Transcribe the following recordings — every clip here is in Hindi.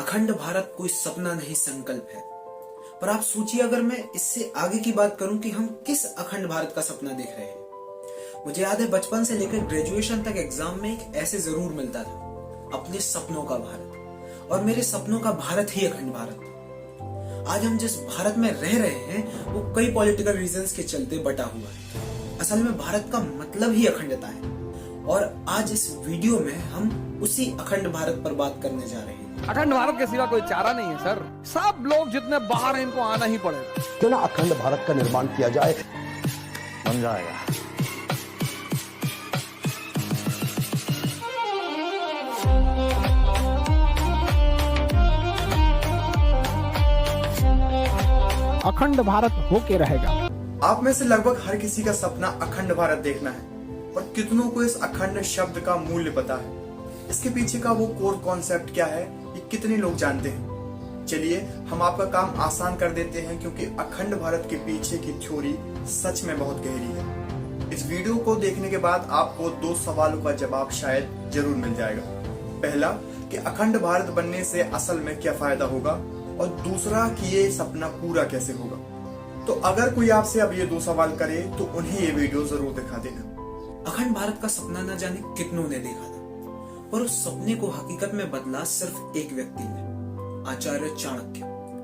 अखंड भारत कोई सपना नहीं संकल्प है। पर आप सोचिए अगर मैं इससे आगे की बात करूं कि हम किस अखंड भारत का सपना देख रहे हैं। मुझे याद है बचपन से लेकर ग्रेजुएशन तक एग्जाम में एक ऐसे जरूर मिलता था, अपने सपनों का भारत। और मेरे सपनों का भारत ही अखंड भारत था। आज हम जिस भारत में रह रहे हैं वो कई पॉलिटिकल रीजंस के चलते बटा हुआ है। असल में भारत का मतलब ही अखंडता है और आज इस वीडियो में हम उसी अखंड भारत पर बात करने जा रहे हैं। अखंड भारत के सिवा कोई चारा नहीं है सर। सब लोग जितने बाहर हैं इनको आना ही पड़ेगा। क्यों ना अखंड भारत का निर्माण किया जाए, बन जाएगा। अखंड भारत होके रहेगा। आप में से लगभग हर किसी का सपना अखंड भारत देखना है, पर कितनों को इस अखंड शब्द का मूल्य पता है, इसके पीछे का वो कोर कॉन्सेप्ट क्या है, ये कितने लोग जानते हैं। चलिए हम आपका काम आसान कर देते हैं, क्योंकि अखंड भारत के पीछे की थ्योरी सच में बहुत गहरी है। इस वीडियो को देखने के बाद आपको 2 सवालों का जवाब शायद जरूर मिल जाएगा। पहला कि अखंड भारत बनने से असल में क्या फायदा होगा, और दूसरा कि ये सपना पूरा कैसे होगा। तो अगर कोई आपसे अब ये 2 सवाल करे तो उन्हें ये वीडियो जरूर दिखा देना। अखंड भारत का सपना न जाने कितनों ने देखा था, पर उस सपने को हकीकत में बदला सिर्फ एक व्यक्ति ने, आचार्य चाणक्य।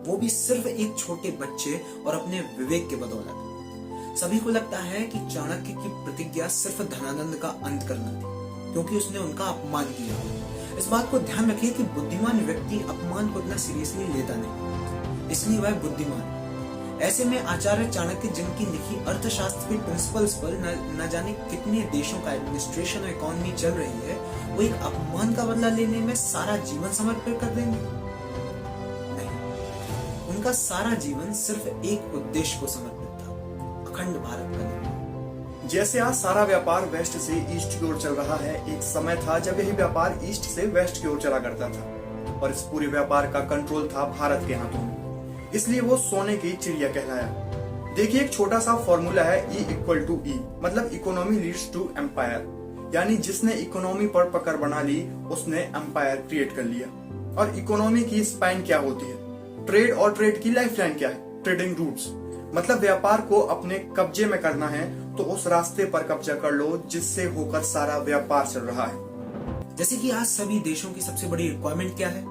वो भी सिर्फ एक छोटे बच्चे और अपने विवेक के बदौलत। सभी को लगता है कि चाणक्य की प्रतिज्ञा सिर्फ धनानंद का अंत करना थी, क्योंकि उसने उनका अपमान किया। इस बात को ध्यान रखिए कि बुद्धिमान व्यक्ति अपमान को इतना सीरियसली लेता नहीं, इसलिए वह बुद्धिमान है। ऐसे में आचार्य चाणक्य, जिनकी लिखी अर्थशास्त्र के प्रिंसिपल्स पर न जाने कितने देशों का एडमिनिस्ट्रेशन और इकोनॉमी चल रही है, वो एक अपमान का बदला लेने में सारा जीवन समर्पित कर देंगे? नहीं, उनका सारा जीवन सिर्फ एक उद्देश्य को समर्पित था, अखंड भारत का निर्माण। जैसे आज सारा व्यापार वेस्ट से ईस्ट की ओर चल रहा है, एक समय था जब यही व्यापार ईस्ट से वेस्ट की ओर चला करता था, और इस पूरे व्यापार का कंट्रोल था भारत के हाथों में। इसलिए वो सोने की चिड़िया कहलाया। देखिए एक छोटा सा फॉर्मूला है, E=E, मतलब इकोनॉमी लीड्स टू एम्पायर। यानी जिसने इकोनॉमी पर पकड़ बना ली उसने एम्पायर क्रिएट कर लिया। और इकोनॉमी की स्पाइन क्या होती है? ट्रेड, और ट्रेड की लाइफलाइन क्या है? Trading routes. मतलब व्यापार को अपने कब्जे में करना है तो उस रास्ते पर कब्जा कर लो जिससे होकर सारा व्यापार चल रहा है। जैसे कि आज सभी देशों की सबसे बड़ी रिक्वायरमेंट क्या है?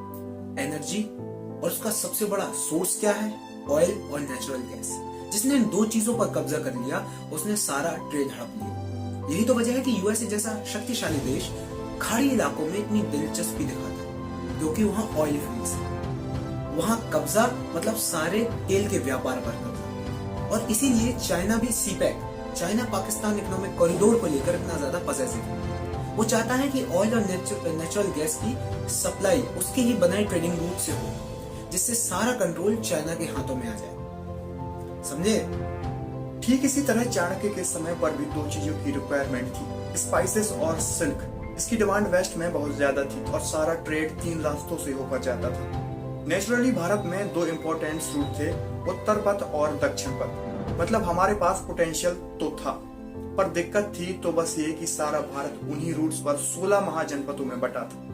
एनर्जी। और उसका सबसे बड़ा सोर्स क्या है? ऑयल और नेचुरल गैस। जिसने इन 2 चीजों पर कब्जा कर लिया उसने सारा ट्रेड हड़प लिया। यही तो वजह है कि यूएसए जैसा शक्तिशाली देश खाड़ी इलाकों में इतनी दिलचस्पी दिखाता है, क्योंकि वहाँ ऑयल फील्ड्स है। वहाँ कब्जा मतलब सारे तेल के व्यापार पर कब्जा। और इसीलिए चाइना भी CPEC, China Pakistan economic corridor को लेकर इतना ज्यादा पॉजिटिव है। वो चाहता है कि ऑयल और नेचुरल गैस की सप्लाई उसके ही बनाए ट्रेडिंग रूट से हो, जिससे सारा कंट्रोल चाइना के हाथों में आ जाए। समझे? ठीक इसी तरह चाणक्य के समय पर भी 2 चीजों की रिक्वायरमेंट थी, स्पाइसेस और सिल्क। इसकी डिमांड वेस्ट में बहुत ज्यादा थी और सारा ट्रेड 3 रास्तों से होकर जाता था। नेचुरली भारत में 2 इंपॉर्टेंट रूट थे, उत्तर पथ और दक्षिण पथ। मतलब हमारे पास पोटेंशियल तो था, पर दिक्कत थी तो बस ये कि सारा भारत उन्हीं रूट्स पर 16 महाजनपदों में बटा था,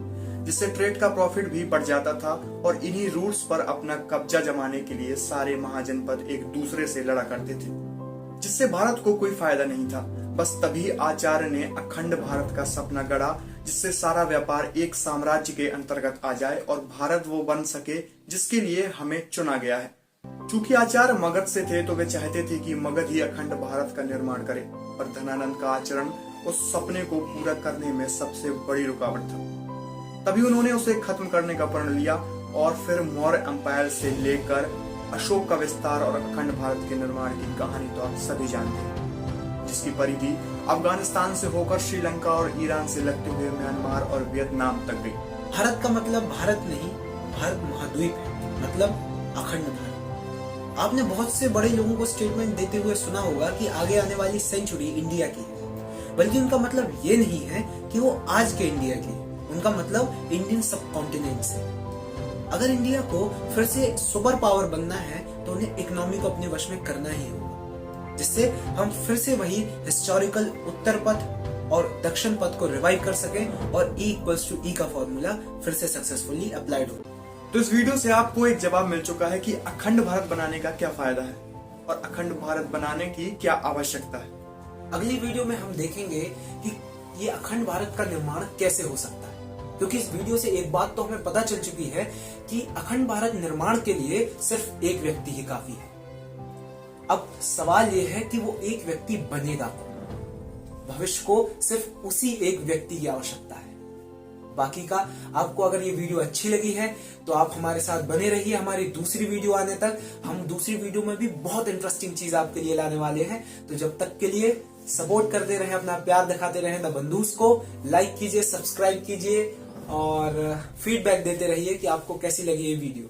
जिससे ट्रेड का प्रॉफिट भी बढ़ जाता था। और इन्हीं रूट्स पर अपना कब्जा जमाने के लिए सारे महाजनपद एक दूसरे से लड़ा करते थे, जिससे भारत को कोई फायदा नहीं था। बस तभी आचार्य ने अखंड भारत का सपना गढ़ा, जिससे सारा व्यापार एक साम्राज्य के अंतर्गत आ जाए और भारत वो बन सके जिसके लिए हमें चुना गया है। चूंकि आचार्य मगध से थे तो वे चाहते थे कि मगध ही अखंड भारत का निर्माण करे, और धनानंद का आचरण उस सपने को पूरा करने में सबसे बड़ी रुकावट था। तभी उन्होंने उसे खत्म करने का प्रण लिया, और फिर मौर्य एम्पायर से लेकर अशोक का विस्तार और अखंड भारत के निर्माण की कहानी तो आप सभी जानते हैं, जिसकी परिधि अफगानिस्तान से होकर श्रीलंका और ईरान से लगते हुए म्यांमार और वियतनाम तक गई। भारत का मतलब भारत नहीं, भारत महाद्वीप है, मतलब अखंड भारत। आपने बहुत से बड़े लोगों को स्टेटमेंट देते हुए सुना होगा कि आगे आने वाली सेंचुरी इंडिया की है, बल्कि उनका मतलब ये नहीं है कि वो आज के इंडिया की है। उनका मतलब इंडियन सब कॉन्टिनेंट से। अगर इंडिया को फिर से सुपर पावर बनना है तो उन्हें इकोनॉमी को अपने वश में करना ही होगा, जिससे हम फिर से वही हिस्टोरिकल उत्तर पथ और दक्षिण पथ को रिवाइव कर सकें और E=E का फॉर्मूला फिर से सक्सेसफुली अप्लाइड हो। तो इस वीडियो से आपको एक जवाब मिल चुका है कि अखंड भारत बनाने का क्या फायदा है और अखंड भारत बनाने की क्या आवश्यकता है। अगली वीडियो में हम देखेंगे कि ये अखंड भारत का निर्माण कैसे हो सकता है, क्योंकि इस वीडियो से एक बात तो हमें पता चल चुकी है कि अखंड भारत निर्माण के लिए सिर्फ एक व्यक्ति ही काफी है। अब सवाल यह है कि वो एक व्यक्ति बनेगा कौन। भविष्य को सिर्फ उसी एक व्यक्ति की आवश्यकता है। बाकी का आपको अगर ये वीडियो अच्छी लगी है तो आप हमारे साथ बने रहिए हमारी दूसरी वीडियो आने तक। हम दूसरी वीडियो में भी बहुत इंटरेस्टिंग चीज आपके लिए लाने वाले हैं। तो जब तक के लिए सपोर्ट करते रहे, अपना प्यार दिखाते रहे द बंधुस को। लाइक कीजिए, सब्सक्राइब कीजिए और फीडबैक देते रहिए कि आपको कैसी लगी ये वीडियो।